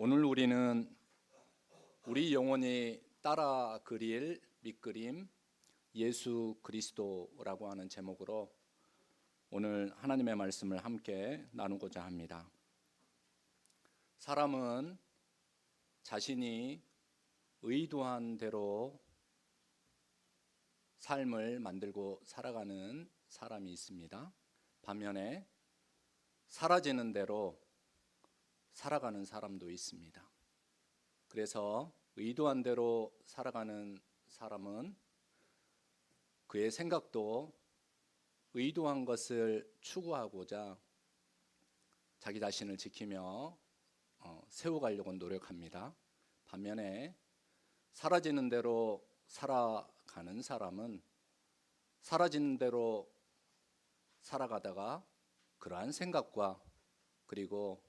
오늘 우리는 우리 영혼이 따라 그릴 밑그림 예수 그리스도라고 하는 제목으로 오늘 하나님의 말씀을 함께 나누고자 합니다. 사람은 자신이 의도한 대로 삶을 만들고 살아가는 사람이 있습니다. 반면에 사라지는 대로 살아가는 사람도 있습니다. 그래서 의도한 대로 살아가는 사람은 그의 생각도 의도한 것을 추구하고자 자기 자신을 지키며 세워가려고 노력합니다. 반면에 사라지는 대로 살아가는 사람은 사라지는 대로 살아가다가 그러한 생각과 그리고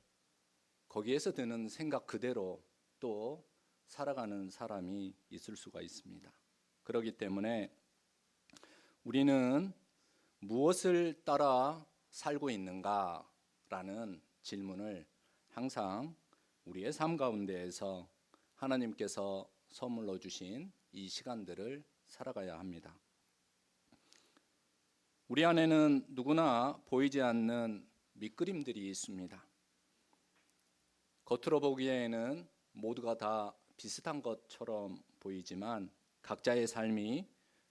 거기에서 드는 생각 그대로 또 살아가는 사람이 있을 수가 있습니다. 그렇기 때문에 우리는 무엇을 따라 살고 있는가라는 질문을 항상 우리의 삶 가운데에서 하나님께서 선물로 주신 이 시간들을 살아가야 합니다. 우리 안에는 누구나 보이지 않는 밑그림들이 있습니다. 겉으로 보기에는 모두가 다 비슷한 것처럼 보이지만 각자의 삶이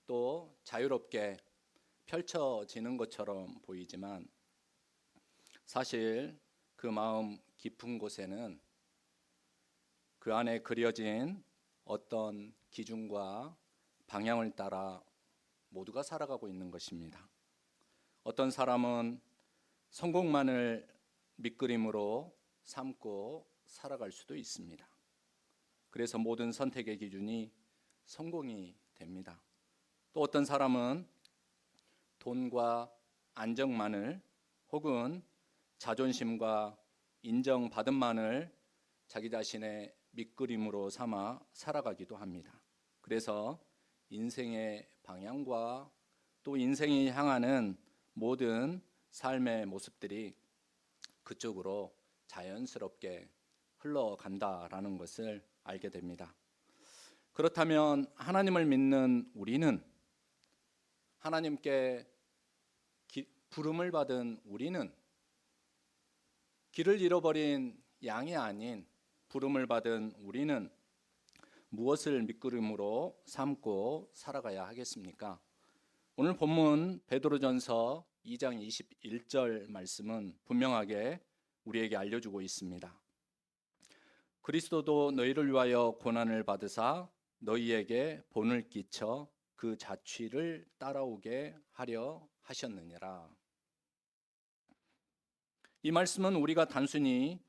또 자유롭게 펼쳐지는 것처럼 보이지만 사실 그 마음 깊은 곳에는 그 안에 그려진 어떤 기준과 방향을 따라 모두가 살아가고 있는 것입니다. 어떤 사람은 성공만을 밑그림으로 삼고 살아갈 수도 있습니다. 그래서 모든 선택의 기준이 성공이 됩니다. 또 어떤 사람은 돈과 안정만을 혹은 자존심과 인정받음만을 자기 자신의 밑그림으로 삼아 살아가기도 합니다. 그래서 인생의 방향과 또 인생이 향하는 모든 삶의 모습들이 그쪽으로 자연스럽게 흘러간다라는 것을 알게 됩니다. 그렇다면 하나님을 믿는 우리는, 하나님께 부름을 받은 우리는 길을 잃어버린 양이 아닌 부름을 받은 우리는 무엇을 밑그림으로 삼고 살아가야 하겠습니까? 오늘 본문 베드로전서 2장 21절 말씀은 분명하게 우리에게 알려주고 있습니다. 그리스도도 너희를 위하여 고난을 받으사 너희에게 본을 끼쳐 그 자취를 따라오게 하려 하셨느니라. 이 말씀은 우리가 단순히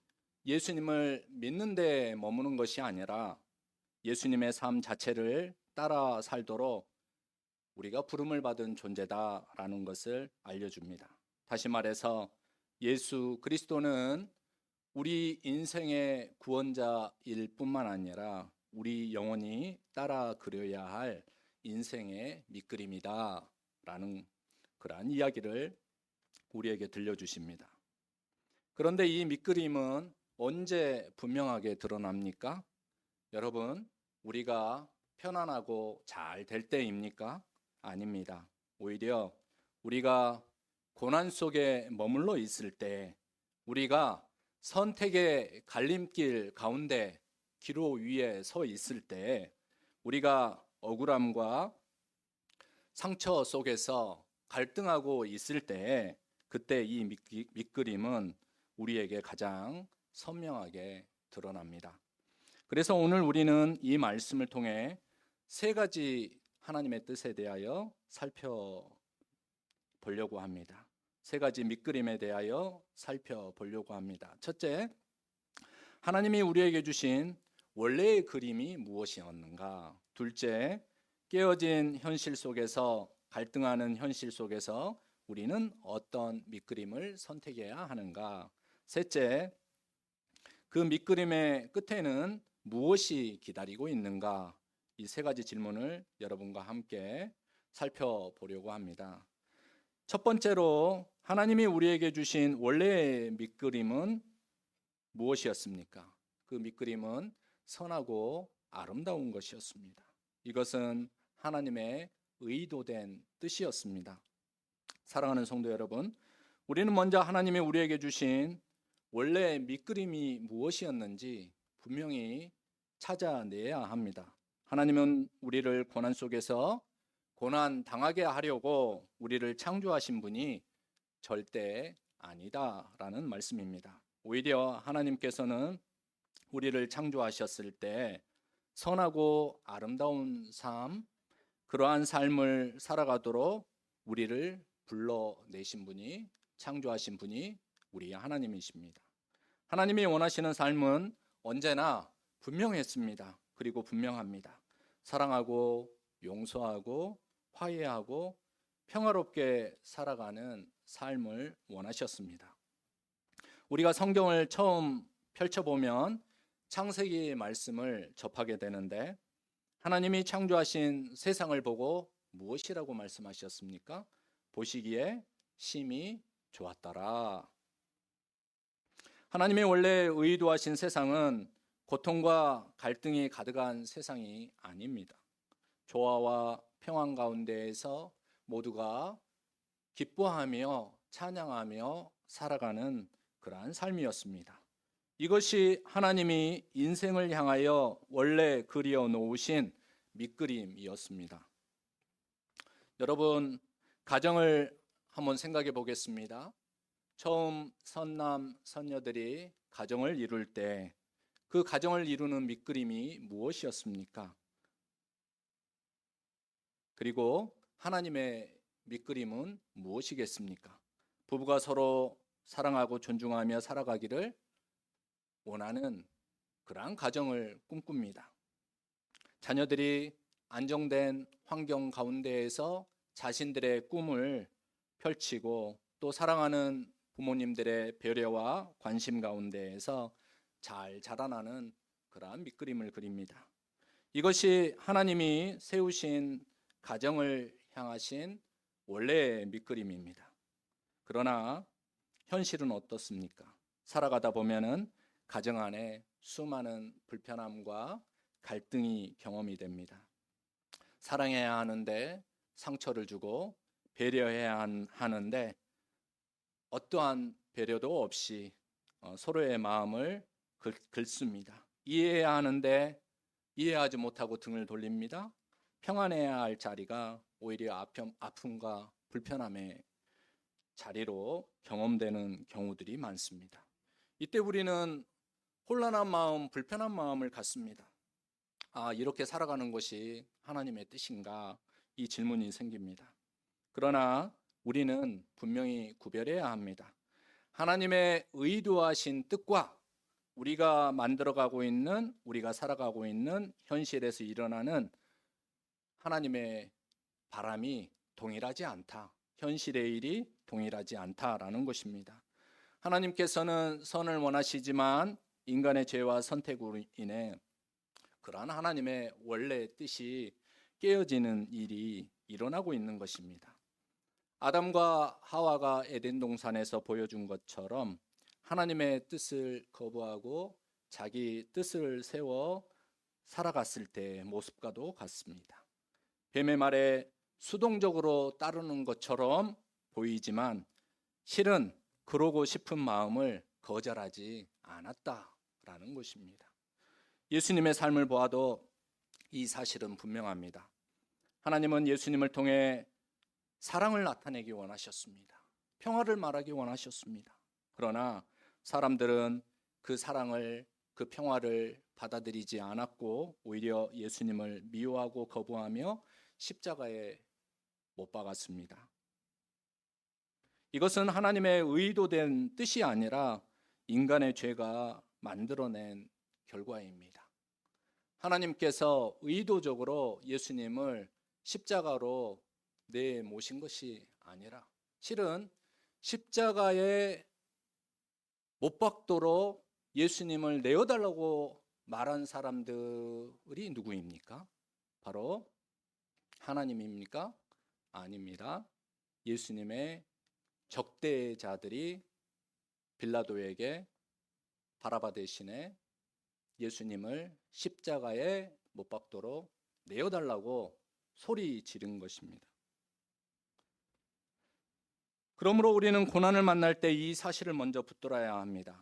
예수님을 믿는 데 머무는 것이 아니라 예수님의 삶 자체를 따라 살도록 우리가 부름을 받은 존재다라는 것을 알려줍니다. 다시 말해서 예수 그리스도는 우리 인생의 구원자일 뿐만 아니라 우리 영혼이 따라 그려야 할 인생의 밑그림이다 라는 그러한 이야기를 우리에게 들려주십니다. 그런데 이 밑그림은 언제 분명하게 드러납니까? 여러분, 우리가 편안하고 잘 될 때입니까? 아닙니다. 오히려 우리가 고난 속에 머물러 있을 때, 우리가 선택의 갈림길 가운데 기로 위에 서 있을 때, 우리가 억울함과 상처 속에서 갈등하고 있을 때, 그때 이 밑그림은 우리에게 가장 선명하게 드러납니다. 그래서 오늘 우리는 이 말씀을 통해 세 가지 하나님의 뜻에 대하여 살펴보려고 합니다. 세 가지 밑그림에 대하여 살펴보려고 합니다. 첫째, 하나님이 우리에게 주신 원래의 그림이 무엇이었는가? 둘째, 깨어진 현실 속에서, 갈등하는 현실 속에서 우리는 어떤 밑그림을 선택해야 하는가? 셋째, 그 밑그림의 끝에는 무엇이 기다리고 있는가? 이 세 가지 질문을 여러분과 함께 살펴보려고 합니다. 첫 번째로 하나님이 우리에게 주신 원래의 밑그림은 무엇이었습니까? 그 밑그림은 선하고 아름다운 것이었습니다. 이것은 하나님의 의도된 뜻이었습니다. 사랑하는 성도 여러분, 우리는 먼저 하나님이 우리에게 주신 원래 밑그림이 무엇이었는지 분명히 찾아내야 합니다. 하나님은 우리를 고난 속에서 고난 당하게 하려고 우리를 창조하신 분이 절대 아니다라는 말씀입니다. 오히려 하나님께서는 우리를 창조하셨을 때 선하고 아름다운 삶, 그러한 삶을 살아가도록 우리를 불러내신 분이, 창조하신 분이 우리 하나님이십니다. 하나님이 원하시는 삶은 언제나 분명했습니다. 그리고 분명합니다. 사랑하고 용서하고 화해하고 평화롭게 살아가는 삶을 원하셨습니다. 우리가 성경을 처음 펼쳐보면 창세기의 말씀을 접하게 되는데, 하나님이 창조하신 세상을 보고 무엇이라고 말씀하셨습니까? 보시기에 심히 좋았더라. 하나님의 원래 의도하신 세상은 고통과 갈등이 가득한 세상이 아닙니다. 조화와 평안 가운데에서 모두가 기뻐하며 찬양하며 살아가는 그러한 삶이었습니다. 이것이 하나님이 인생을 향하여 원래 그려 놓으신 밑그림이었습니다. 여러분, 가정을 한번 생각해 보겠습니다. 처음 선남 선녀들이 가정을 이룰 때 그 가정을 이루는 밑그림이 무엇이었습니까? 그리고 하나님의 밑그림은 무엇이겠습니까? 부부가 서로 사랑하고 존중하며 살아가기를 원하는 그러한 가정을 꿈꿉니다. 자녀들이 안정된 환경 가운데에서 자신들의 꿈을 펼치고 또 사랑하는 부모님들의 배려와 관심 가운데에서 잘 자라나는 그러한 밑그림을 그립니다. 이것이 하나님이 세우신 가정을 향하신 원래의 밑그림입니다. 그러나 현실은 어떻습니까? 살아가다 보면은 가정 안에 수많은 불편함과 갈등이 경험이 됩니다. 사랑해야 하는데 상처를 주고 배려해야 하는데 어떠한 배려도 없이 서로의 마음을 긁습니다. 이해해야 하는데 이해하지 못하고 등을 돌립니다. 평안해야 할 자리가 오히려 아픔과 불편함의 자리로 경험되는 경우들이 많습니다. 이때 우리는 혼란한 마음, 불편한 마음을 갖습니다. 이렇게 살아가는 것이 하나님의 뜻인가? 이 질문이 생깁니다. 그러나 우리는 분명히 구별해야 합니다. 하나님의 의도하신 뜻과 우리가 만들어가고 있는, 우리가 살아가고 있는 현실에서 일어나는 하나님의 바람이 동일하지 않다. 현실의 일이 동일하지 않다라는 것입니다. 하나님께서는 선을 원하시지만 인간의 죄와 선택으로 인해 그러한 하나님의 원래 뜻이 깨어지는 일이 일어나고 있는 것입니다. 아담과 하와가 에덴 동산에서 보여준 것처럼 하나님의 뜻을 거부하고 자기 뜻을 세워 살아갔을 때의 모습과도 같습니다. 뱀의 말에 수동적으로 따르는 것처럼 보이지만 실은 그러고 싶은 마음을 거절하지 않았다라는 것입니다. 예수님의 삶을 보아도 이 사실은 분명합니다. 하나님은 예수님을 통해 사랑을 나타내기 원하셨습니다. 평화를 말하기 원하셨습니다. 그러나 사람들은 그 사랑을, 그 평화를 받아들이지 않았고 오히려 예수님을 미워하고 거부하며 십자가에 못 박았습니다. 이것은 하나님의 의도된 뜻이 아니라 인간의 죄가 만들어낸 결과입니다. 하나님께서 의도적으로 예수님을 십자가로 내모신 것이 아니라 실은 십자가에 못 박도록 예수님을 내어달라고 말한 사람들이 누구입니까? 바로 하나님입니까? 아닙니다. 예수님의 적대자들이 빌라도에게 바라바 대신에 예수님을 십자가에 못 박도록 내어달라고 소리 지른 것입니다. 그러므로 우리는 고난을 만날 때 이 사실을 먼저 붙들어야 합니다.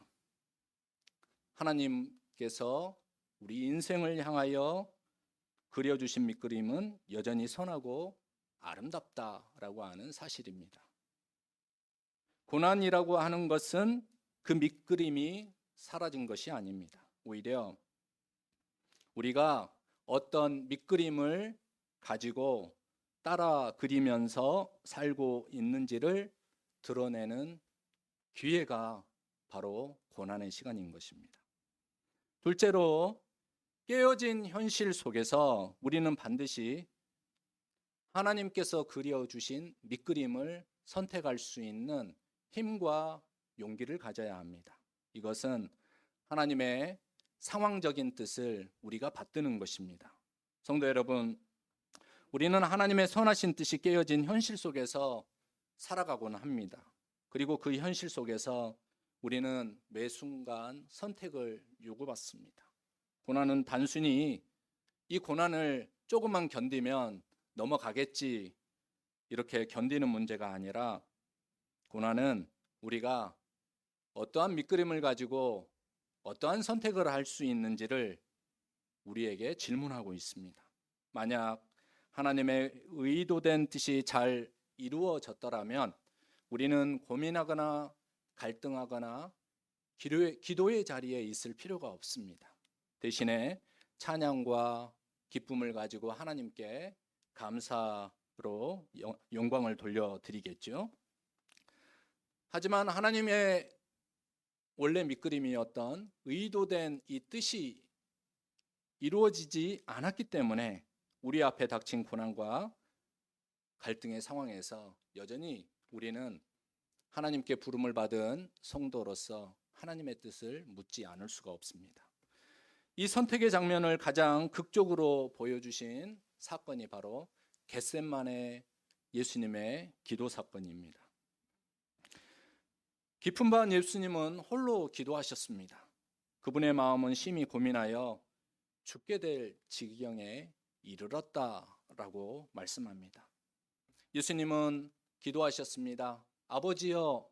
하나님께서 우리 인생을 향하여 그려주신 밑그림은 여전히 선하고 아름답다라고 하는 사실입니다. 고난이라고 하는 것은 그 밑그림이 사라진 것이 아닙니다. 오히려 우리가 어떤 밑그림을 가지고 따라 그리면서 살고 있는지를 드러내는 기회가 바로 고난의 시간인 것입니다. 둘째로, 깨어진 현실 속에서 우리는 반드시 하나님께서 그려주신 밑그림을 선택할 수 있는 힘과 용기를 가져야 합니다. 이것은 하나님의 상황적인 뜻을 우리가 받드는 것입니다. 성도 여러분, 우리는 하나님의 선하신 뜻이 깨어진 현실 속에서 살아가곤 합니다. 그리고 그 현실 속에서 우리는 매 순간 선택을 요구받습니다. 고난은 단순히 이 고난을 조금만 견디면 넘어가겠지 이렇게 견디는 문제가 아니라, 고난은 우리가 어떠한 밑그림을 가지고 어떠한 선택을 할 수 있는지를 우리에게 질문하고 있습니다. 만약 하나님의 의도된 뜻이 잘 이루어졌더라면 우리는 고민하거나 갈등하거나 기도의 자리에 있을 필요가 없습니다. 대신에 찬양과 기쁨을 가지고 하나님께 감사로 영광을 돌려드리겠죠. 하지만 하나님의 원래 밑그림이었던 의도된 이 뜻이 이루어지지 않았기 때문에 우리 앞에 닥친 고난과 갈등의 상황에서 여전히 우리는 하나님께 부름을 받은 성도로서 하나님의 뜻을 묻지 않을 수가 없습니다. 이 선택의 장면을 가장 극적으로 보여주신 사건이 바로 겟셋마네 예수님의 기도 사건입니다. 깊은 밤 예수님은 홀로 기도하셨습니다. 그분의 마음은 심히 고민하여 죽게 될 지경에 이르렀다라고 말씀합니다. 예수님은 기도하셨습니다. 아버지여,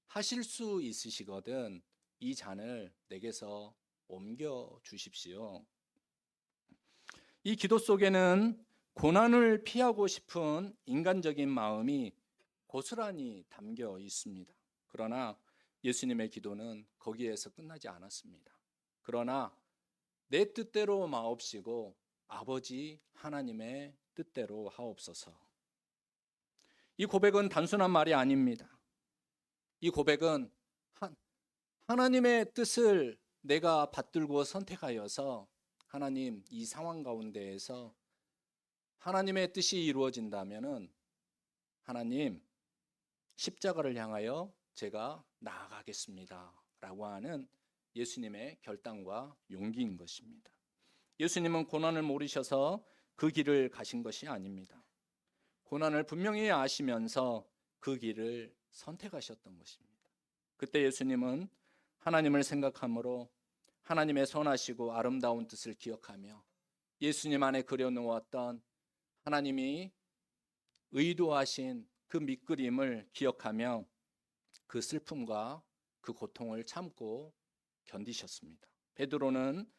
하실 수 있으시거든 이 잔을 내게서 옮겨 주십시오. 이 기도 속에는 고난을 피하고 싶은 인간적인 마음이 고스란히 담겨 있습니다. 그러나 예수님의 기도는 거기에서 끝나지 않았습니다. 그러나 내 뜻대로 마옵시고 아버지 하나님의 뜻대로 하옵소서. 이 고백은 단순한 말이 아닙니다. 이 고백은 하나님의 뜻을 내가 받들고 선택하여서 하나님, 이 상황 가운데에서 하나님의 뜻이 이루어진다면은 하나님, 십자가를 향하여 제가 나아가겠습니다 라고 하는 예수님의 결단과 용기인 것입니다. 예수님은 고난을 모르셔서 그 길을 가신 것이 아닙니다. 고난을 분명히 아시면서 그 길을 선택하셨던 것입니다. 그때 예수님은 하나님을 생각함으로 하나님의 선하시고 아름다운 뜻을 기억하며 예수님 안에 그려놓았던 하나님이 의도하신 그 밑그림을 기억하며 그 슬픔과 그 고통을 참고 견디셨습니다. 베드로는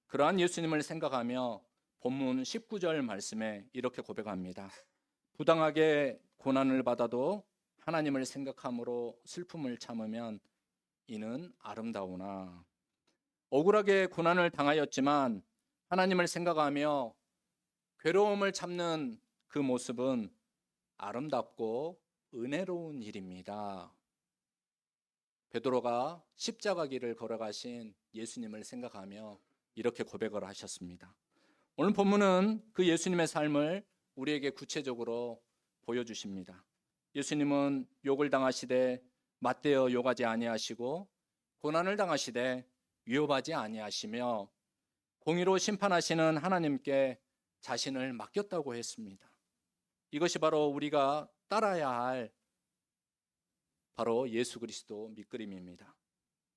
그러한 예수님을 생각하며 본문 19절 말씀에 이렇게 고백합니다. 부당하게 고난을 받아도 하나님을 생각함으로 슬픔을 참으면 이는 아름다우나. 억울하게 고난을 당하였지만 하나님을 생각하며 괴로움을 참는 그 모습은 아름답고 은혜로운 일입니다. 베드로가 십자가 길을 걸어가신 예수님을 생각하며 이렇게 고백을 하셨습니다. 오늘 본문은 그 예수님의 삶을 우리에게 구체적으로 보여주십니다. 예수님은 욕을 당하시되 맞대어 욕하지 아니하시고 고난을 당하시되 위협하지 아니하시며 공의로 심판하시는 하나님께 자신을 맡겼다고 했습니다. 이것이 바로 우리가 따라야 할 바로 예수 그리스도 밑그림입니다.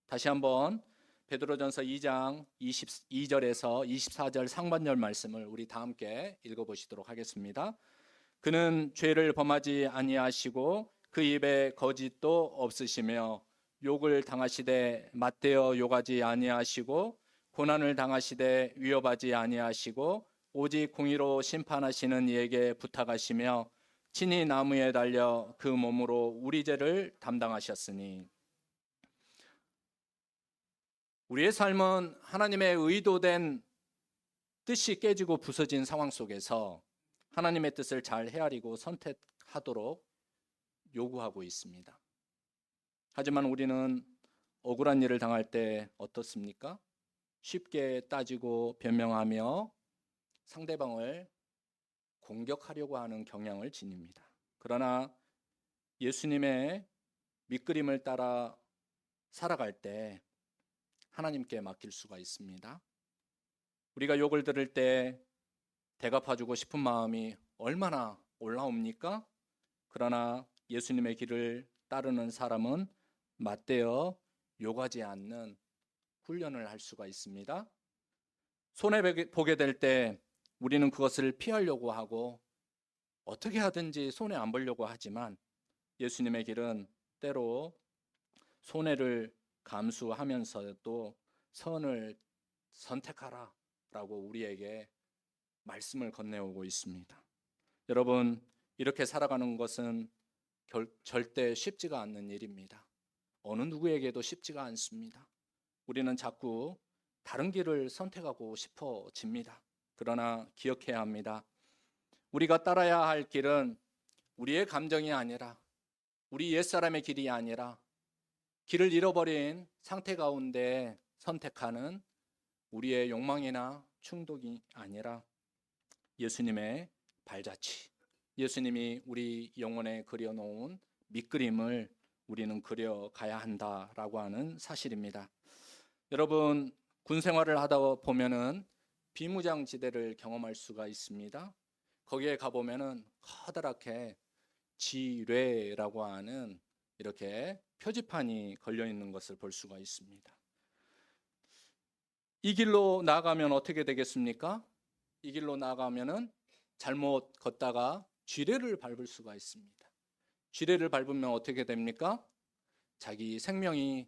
다시 한번 베드로전서 2장 22절에서 24절 상반절 말씀을 우리 다 함께 읽어보시도록 하겠습니다. 그는 죄를 범하지 아니하시고 그 입에 거짓도 없으시며 욕을 당하시되 맞대어 욕하지 아니하시고 고난을 당하시되 위협하지 아니하시고 오직 공의로 심판하시는 이에게 부탁하시며 친히 나무에 달려 그 몸으로 우리 죄를 담당하셨으니. 우리의 삶은 하나님의 의도된 뜻이 깨지고 부서진 상황 속에서 하나님의 뜻을 잘 헤아리고 선택하도록 요구하고 있습니다. 하지만 우리는 억울한 일을 당할 때 어떻습니까? 쉽게 따지고 변명하며 상대방을 공격하려고 하는 경향을 지닙니다. 그러나 예수님의 밑그림을 따라 살아갈 때 하나님께 맡길 수가 있습니다. 우리가 욕을 들을 때 대갚아주고 싶은 마음이 얼마나 올라옵니까? 그러나 예수님의 길을 따르는 사람은 맞대어 욕하지 않는 훈련을 할 수가 있습니다. 손해보게 될 때 우리는 그것을 피하려고 하고 어떻게 하든지 손해 안 보려고 하지만 예수님의 길은 때로 손해를 감수하면서도 선을 선택하라 라고 우리에게 말씀을 건네오고 있습니다. 여러분, 이렇게 살아가는 것은 절대 쉽지가 않는 일입니다. 어느 누구에게도 쉽지가 않습니다. 우리는 자꾸 다른 길을 선택하고 싶어집니다. 그러나 기억해야 합니다. 우리가 따라야 할 길은 우리의 감정이 아니라 우리 옛사람의 길이 아니라 길을 잃어버린 상태 가운데 선택하는 우리의 욕망이나 충동이 아니라 예수님의 발자취, 예수님이 우리 영혼에 그려놓은 밑그림을 우리는 그려가야 한다라고 하는 사실입니다. 여러분, 군 생활을 하다 보면은 비무장지대를 경험할 수가 있습니다. 거기에 가보면은 커다랗게 지뢰라고 하는 이렇게 표지판이 걸려 있는 것을 볼 수가 있습니다. 이 길로 나아가면 어떻게 되겠습니까? 이 길로 나아가면은 잘못 걷다가 지뢰를 밟을 수가 있습니다. 지뢰를 밟으면 어떻게 됩니까? 자기 생명이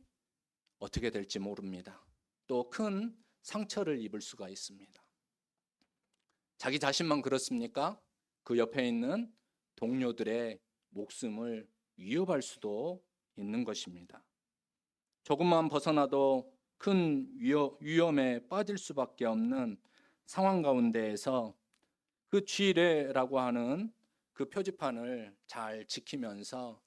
어떻게 될지 모릅니다. 또 큰 상처를 입을 수가 있습니다. 자기 자신만 그렇습니까? 그 옆에 있는 동료들의 목숨을 위협할 수도 있는 것입니다. 조금만 벗어나도 큰 위험에 빠질 수밖에 없는 상황 가운데에서 그 지뢰라고 하는 그 표지판을 잘 지키면서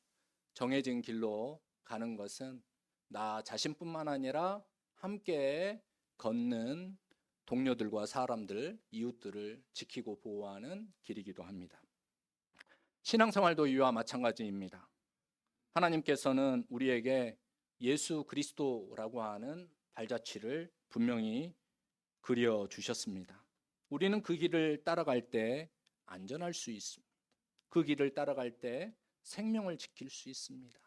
정해진 길로 가는 것은 나 자신뿐만 아니라 함께 걷는 동료들과 사람들, 이웃들을 지키고 보호하는 길이기도 합니다. 신앙생활도 이와 마찬가지입니다. 하나님께서는 우리에게 예수 그리스도라고 하는 발자취를 분명히 그려주셨습니다. 우리는 그 길을 따라갈 때 안전할 수 있습니다. 그 길을 따라갈 때 생명을 지킬 수 있습니다.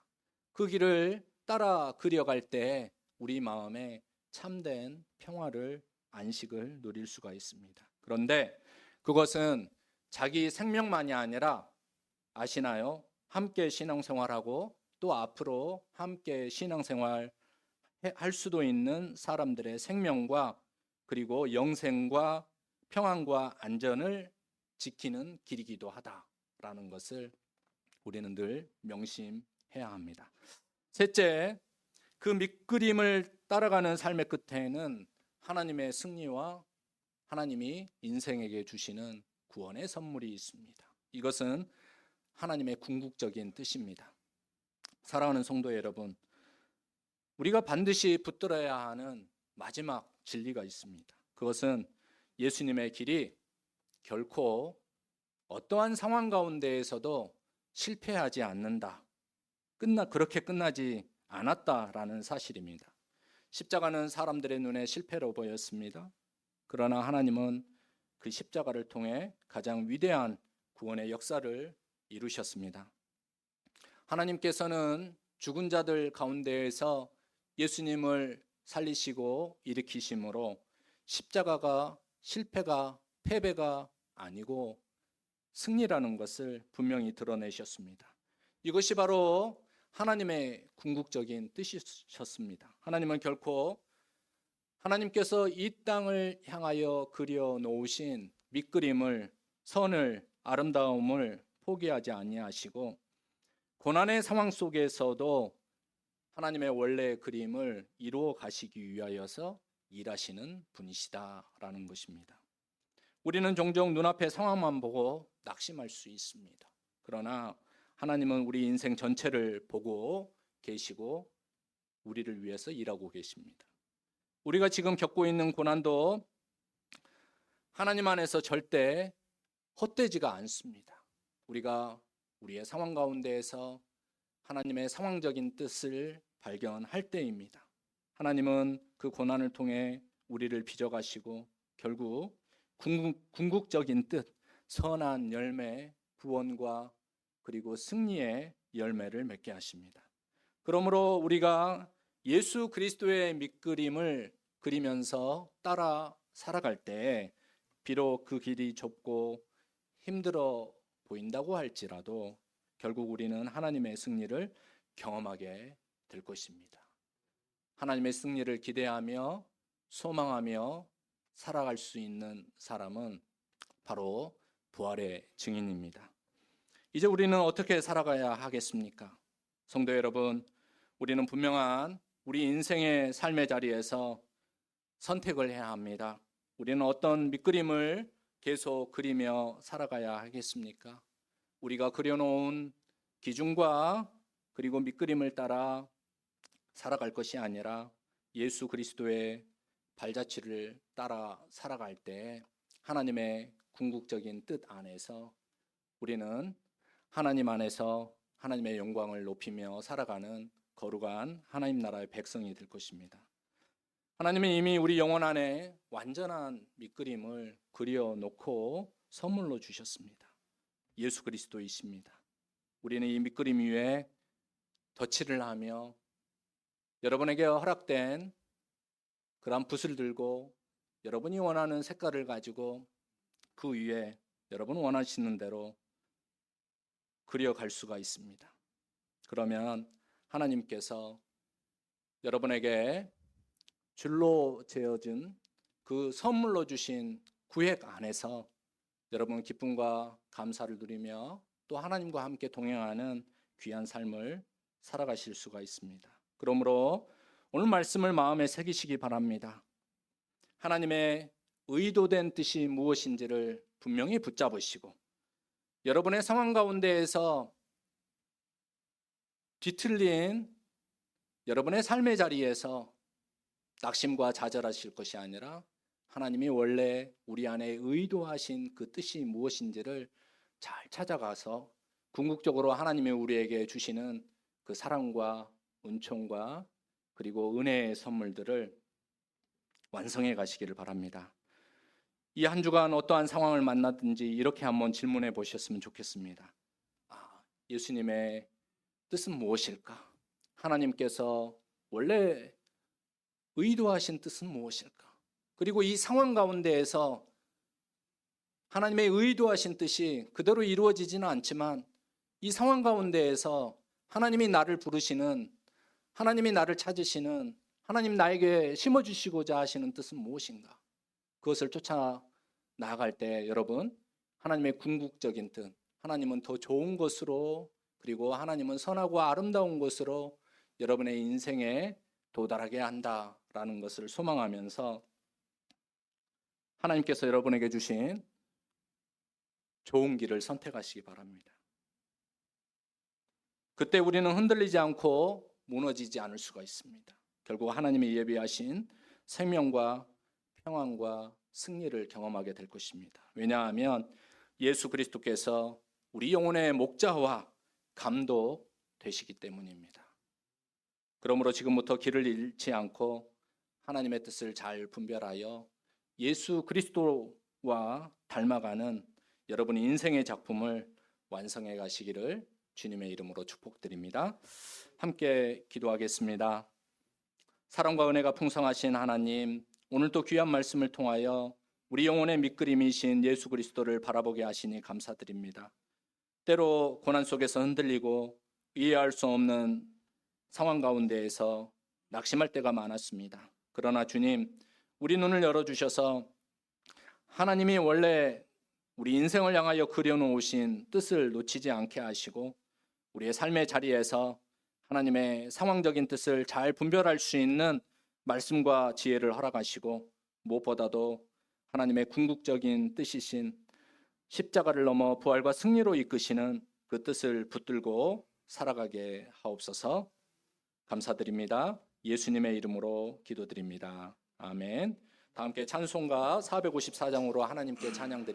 그 길을 따라 그려갈 때 우리 마음에 참된 평화를, 안식을 누릴 수가 있습니다. 그런데 그것은 자기 생명만이 아니라 아시나요? 함께 신앙생활하고 또 앞으로 함께 신앙생활 할 수도 있는 사람들의 생명과 그리고 영생과 평안과 안전을 지키는 길이기도 하다라는 것을 우리는 늘 명심해야 합니다. 셋째, 그 밑그림을 따라가는 삶의 끝에는 하나님의 승리와 하나님이 인생에게 주시는 구원의 선물이 있습니다. 이것은 하나님의 궁극적인 뜻입니다. 사랑하는 성도 여러분, 우리가 반드시 붙들어야 하는 마지막 진리가 있습니다. 그것은 예수님의 길이 결코 어떠한 상황 가운데에서도 실패하지 않는다. 그렇게 끝나지 않았다라는 사실입니다. 십자가는 사람들의 눈에 실패로 보였습니다. 그러나 하나님은 그 십자가를 통해 가장 위대한 구원의 역사를 이루셨습니다. 하나님께서는 죽은 자들 가운데에서 예수님을 살리시고 일으키심으로 십자가가 실패가 패배가 아니고 승리라는 것을 분명히 드러내셨습니다. 이것이 바로 하나님의 궁극적인 뜻이셨습니다. 하나님은 결코 하나님께서 이 땅을 향하여 그려 놓으신 밑그림을, 선을, 아름다움을 포기하지 아니하시고 고난의 상황 속에서도 하나님의 원래 그림을 이루어 가시기 위하여서 일하시는 분이시다라는 것입니다. 우리는 종종 눈앞의 상황만 보고 낙심할 수 있습니다. 그러나 하나님은 우리 인생 전체를 보고 계시고 우리를 위해서 일하고 계십니다. 우리가 지금 겪고 있는 고난도 하나님 안에서 절대 헛되지가 않습니다. 우리가 우리의 상황 가운데에서 하나님의 상황적인 뜻을 발견할 때입니다. 하나님은 그 고난을 통해 우리를 빚어가시고 결국 궁극적인 뜻, 선한 열매, 구원과 그리고 승리의 열매를 맺게 하십니다. 그러므로 우리가 예수 그리스도의 밑그림을 그리면서 따라 살아갈 때 비록 그 길이 좁고 힘들어 보인다고 할지라도 결국 우리는 하나님의 승리를 경험하게 될 것입니다. 하나님의 승리를 기대하며 소망하며 살아갈 수 있는 사람은 바로 부활의 증인입니다. 이제 우리는 어떻게 살아가야 하겠습니까? 성도 여러분, 우리는 분명한 우리 인생의 삶의 자리에서 선택을 해야 합니다. 우리는 어떤 밑그림을 계속 그리며 살아가야 하겠습니까? 우리가 그려놓은 기준과 그리고 밑그림을 따라 살아갈 것이 아니라 예수 그리스도의 발자취를 따라 살아갈 때 하나님의 궁극적인 뜻 안에서 우리는 하나님 안에서 하나님의 영광을 높이며 살아가는 거룩한 하나님 나라의 백성이 될 것입니다. 하나님은 이미 우리 영혼 안에 완전한 밑그림을 그려놓고 선물로 주셨습니다. 예수 그리스도이십니다. 우리는 이 밑그림 위에 덧칠을 하며 여러분에게 허락된 그런 붓을 들고 여러분이 원하는 색깔을 가지고 그 위에 여러분 원하시는 대로 그려갈 수가 있습니다. 그러면 하나님께서 여러분에게 줄로 재어진 그 선물로 주신 구획 안에서 여러분 기쁨과 감사를 누리며 또 하나님과 함께 동행하는 귀한 삶을 살아가실 수가 있습니다. 그러므로 오늘 말씀을 마음에 새기시기 바랍니다. 하나님의 의도된 뜻이 무엇인지를 분명히 붙잡으시고 여러분의 상황 가운데에서 뒤틀린 여러분의 삶의 자리에서 낙심과 좌절하실 것이 아니라 하나님이 원래 우리 안에 의도하신 그 뜻이 무엇인지를 잘 찾아가서 궁극적으로 하나님이 우리에게 주시는 그 사랑과 은총과 그리고 은혜의 선물들을 완성해 가시기를 바랍니다. 이 한 주간 어떠한 상황을 만나든지 이렇게 한번 질문해 보셨으면 좋겠습니다. 예수님의 뜻은 무엇일까? 하나님께서 원래 의도하신 뜻은 무엇일까? 그리고 이 상황 가운데에서 하나님의 의도하신 뜻이 그대로 이루어지지는 않지만 이 상황 가운데에서 하나님이 나를 부르시는, 하나님이 나를 찾으시는, 하나님 나에게 심어주시고자 하시는 뜻은 무엇인가? 그것을 쫓아 나아갈 때 여러분, 하나님의 궁극적인 뜻, 하나님은 더 좋은 것으로 그리고 하나님은 선하고 아름다운 것으로 여러분의 인생에 도달하게 한다라는 것을 소망하면서 하나님께서 여러분에게 주신 좋은 길을 선택하시기 바랍니다. 그때 우리는 흔들리지 않고 무너지지 않을 수가 있습니다. 결국 하나님이 예비하신 생명과 평안과 승리를 경험하게 될 것입니다. 왜냐하면 예수 그리스도께서 우리 영혼의 목자와 감독 되시기 때문입니다. 그러므로 지금부터 길을 잃지 않고 하나님의 뜻을 잘 분별하여 예수 그리스도와 닮아가는 여러분의 인생의 작품을 완성해 가시기를 주님의 이름으로 축복드립니다. 함께 기도하겠습니다. 사랑과 은혜가 풍성하신 하나님, 오늘도 귀한 말씀을 통하여 우리 영혼의 밑그림이신 예수 그리스도를 바라보게 하시니 감사드립니다. 때로 고난 속에서 흔들리고 이해할 수 없는 상황 가운데에서 낙심할 때가 많았습니다. 그러나 주님, 우리 눈을 열어주셔서 하나님이 원래 우리 인생을 향하여 그려놓으신 뜻을 놓치지 않게 하시고 우리의 삶의 자리에서 하나님의 상황적인 뜻을 잘 분별할 수 있는 말씀과 지혜를 허락하시고 무엇보다도 하나님의 궁극적인 뜻이신 십자가를 넘어 부활과 승리로 이끄시는 그 뜻을 붙들고 살아가게 하옵소서. 감사드립니다. 예수님의 이름으로 기도드립니다. 아멘. 다 함께 찬송가 454장으로 하나님께 찬양드립니다.